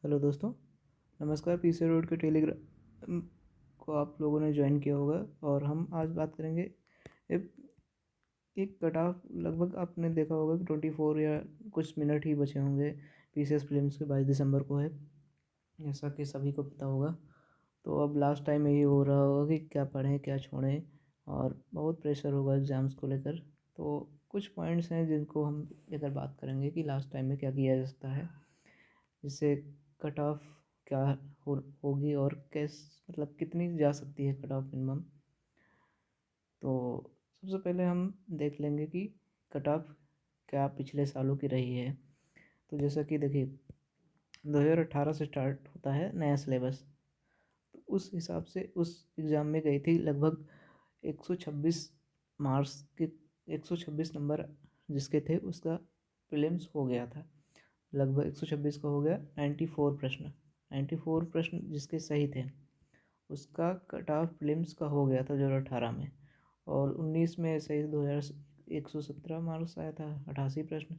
Hello दोस्तों, नमस्कार। PC road के टेलीग्राम को आप लोगों ने ज्वाइन किया होगा और हम आज बात करेंगे एक एक कट ऑफ। लगभग आपने देखा होगा कि 24 या कुछ मिनट ही बचे होंगे। पीसीएस प्रीलिम्स के 22 दिसंबर को है, जैसा कि सभी को पता होगा। तो अब लास्ट टाइम यही हो रहा होगा कि क्या पढ़ें क्या छोड़ें, और बहुत प्रेशर होगा एग्ज़ाम्स को लेकर। तो कुछ पॉइंट्स हैं जिनको हम लेकर बात करेंगे कि लास्ट टाइम में क्या किया जा सकता है, जिससे कट ऑफ क्या होगी और मतलब कितनी जा सकती है कट ऑफ मिनिमम। तो सबसे पहले हम देख लेंगे कि कट ऑफ क्या पिछले सालों की रही है। तो जैसा कि देखिए, 2018 से स्टार्ट होता है नया सिलेबस। तो उस हिसाब से उस एग्ज़ाम में गई थी लगभग 126 मार्क्स के, 126 नंबर जिसके थे उसका प्रीलिम्स हो गया था। लगभग 126 का हो गया। 94 प्रश्न जिसके सही थे उसका कट ऑफ प्रीलिम्स का हो गया था 2018 में। और 19 में ऐसे ही 2117 मार्क्स आया था, 88 प्रश्न।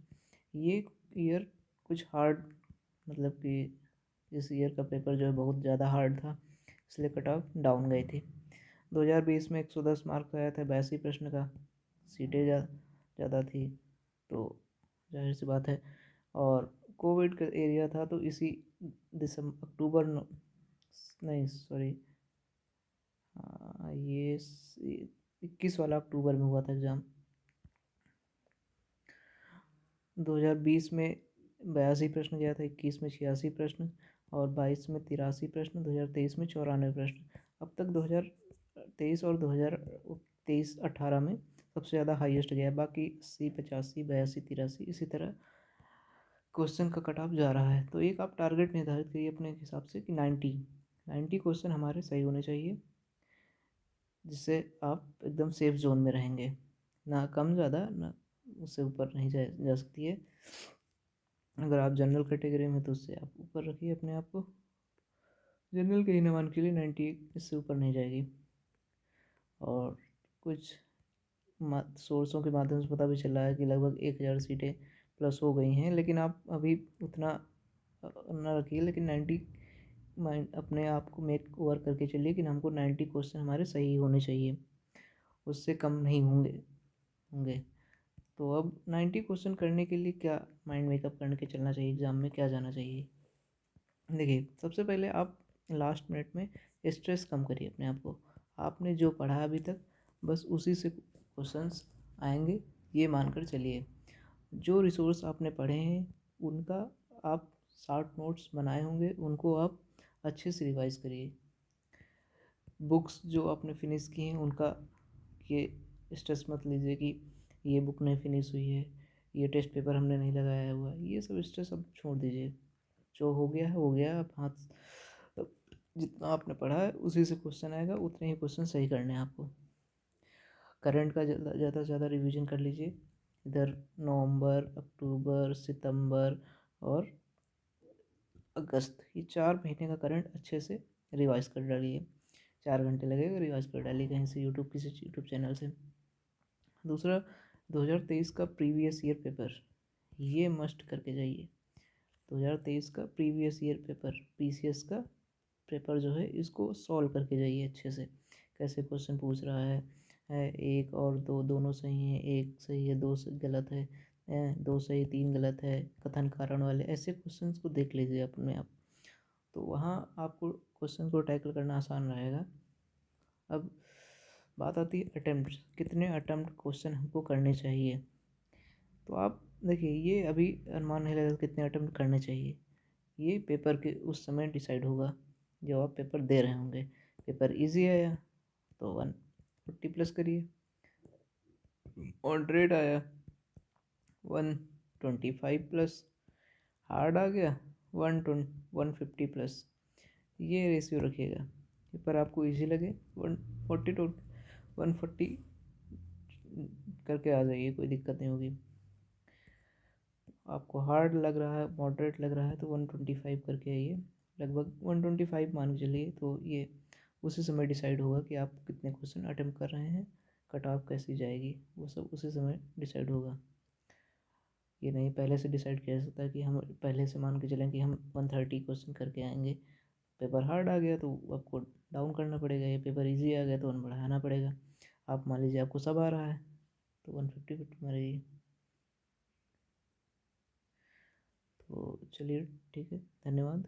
ये ईयर कुछ हार्ड, मतलब कि इस ईयर का पेपर जो है बहुत ज़्यादा हार्ड था, इसलिए कट ऑफ डाउन गई थी। 2020 में 110 मार्क्स आया था 82 प्रश्न का, सीटें ज़्यादा थी, तो जाहिर सी बात है। और कोविड का एरिया था तो इसी दिसंबर अक्टूबर नहीं सॉरी, ये 21 वाला अक्टूबर में हुआ था एग्ज़ाम। 2020 में 82 प्रश्न गया था, 21 में 86 प्रश्न, और 22 में 83 प्रश्न, 2023 में 94 प्रश्न। अब तक 2023 और 2023-18 में सबसे ज़्यादा हाईएस्ट गया। बाकी 80, 85, 82, 83 इसी तरह क्वेश्चन का कट ऑफ जा रहा है। तो एक आप टारगेट निर्धारित करिए अपने हिसाब से कि 90 क्वेश्चन हमारे सही होने चाहिए, जिससे आप एकदम सेफ जोन में रहेंगे। ना कम ज़्यादा, ना उससे ऊपर नहीं जा सकती है। अगर आप जनरल कैटेगरी में तो उससे आप ऊपर रखिए अपने आप को। जनरल के ही अनुमान के लिए 90, इससे ऊपर नहीं जाएगी। और कुछ सोर्सों के माध्यम से पता भी चला है कि लगभग 1000 सीटें प्लस हो गई हैं, लेकिन आप अभी उतना ना रखिए। लेकिन 90 माइंड अपने आप को मेक ओवर करके चलिए कि हमको 90 क्वेश्चन हमारे सही होने चाहिए, उससे कम नहीं होंगे। तो अब 90 क्वेश्चन करने के लिए क्या माइंड मेकअप करने के चलना चाहिए, एग्ज़ाम में क्या जाना चाहिए। देखिए, सबसे पहले आप लास्ट मिनट में स्ट्रेस कम करिए अपने आप को। आपने जो पढ़ा अभी तक बस उसी से क्वेश्चंस आएंगे, ये मानकर चलिए। जो रिसोर्स आपने पढ़े हैं उनका आप शॉर्ट नोट्स बनाए होंगे, उनको आप अच्छे से रिवाइज करिए। बुक्स जो आपने फिनिश की हैं उनका ये स्ट्रेस मत लीजिए कि ये बुक नहीं फिनिश हुई है, ये टेस्ट पेपर हमने नहीं लगाया हुआ, ये सब स्ट्रेस अब छोड़ दीजिए। जो हो गया है हो गया। अब हाथ, जितना आपने पढ़ा है उसी से क्वेश्चन आएगा, उतने ही क्वेश्चन सही करने हैं आपको। करंट का ज़्यादा से ज़्यादा रिवीजन कर लीजिए। इधर नवंबर, अक्टूबर, सितंबर और अगस्त, ये 4 महीने का करंट अच्छे से रिवाइज कर डालिए। 4 घंटे लगेगा, रिवाइज कर डालिए कहीं से, यूट्यूब किसी यूट्यूब चैनल से। दूसरा, 2023 का प्रीवियस ईयर पेपर ये मस्ट करके जाइए। 2023 का प्रीवियस ईयर पेपर, पीसीएस का पेपर जो है इसको सॉल्व करके जाइए अच्छे से। कैसे क्वेश्चन पूछ रहा है, एक और दो दोनों सही हैं, एक सही है, दो गलत है, दो सही तीन गलत है, कथन कारण वाले, ऐसे क्वेश्चंस को देख लीजिए अपने आप। तो वहाँ आपको क्वेश्चन को टैकल करना आसान रहेगा। अब बात आती है अटेम्प्ट, कितने अटेम्प्ट क्वेश्चन हमको करने चाहिए। तो आप देखिए, ये अभी अनुमान नहीं लगा कितने अटेम्प्ट करने चाहिए, ये पेपर के उस समय डिसाइड होगा जब आप पेपर दे रहे होंगे। पेपर इजी आया तो 140 प्लस करिए, मॉडरेट आया 125 प्लस, हार्ड आ गया 150 प्लस। ये रेशियो रखिएगा। पेपर आपको इजी लगे 140 टू 140 करके आ जाइए, कोई दिक्कत नहीं होगी। आपको हार्ड लग रहा है, मॉडरेट लग रहा है तो 125 करके आइए। लगभग 125 मान के चलिए, तो ये उसी समय डिसाइड होगा कि आप कितने क्वेश्चन अटेम्प्ट कर रहे हैं, कट ऑफ कैसी जाएगी, वो सब उसी समय डिसाइड होगा। ये नहीं पहले से डिसाइड किया जा सकता है कि हम पहले से मान के चलें कि हम 130 क्वेश्चन करके आएंगे, पेपर हार्ड आ गया तो आपको डाउन करना पड़ेगा, ये पेपर इजी आ गया तो 1 बढ़ाना पड़ेगा। आप मान लीजिए आपको सब आ रहा है तो 150 पे मारिए। तो चलिए ठीक है, धन्यवाद।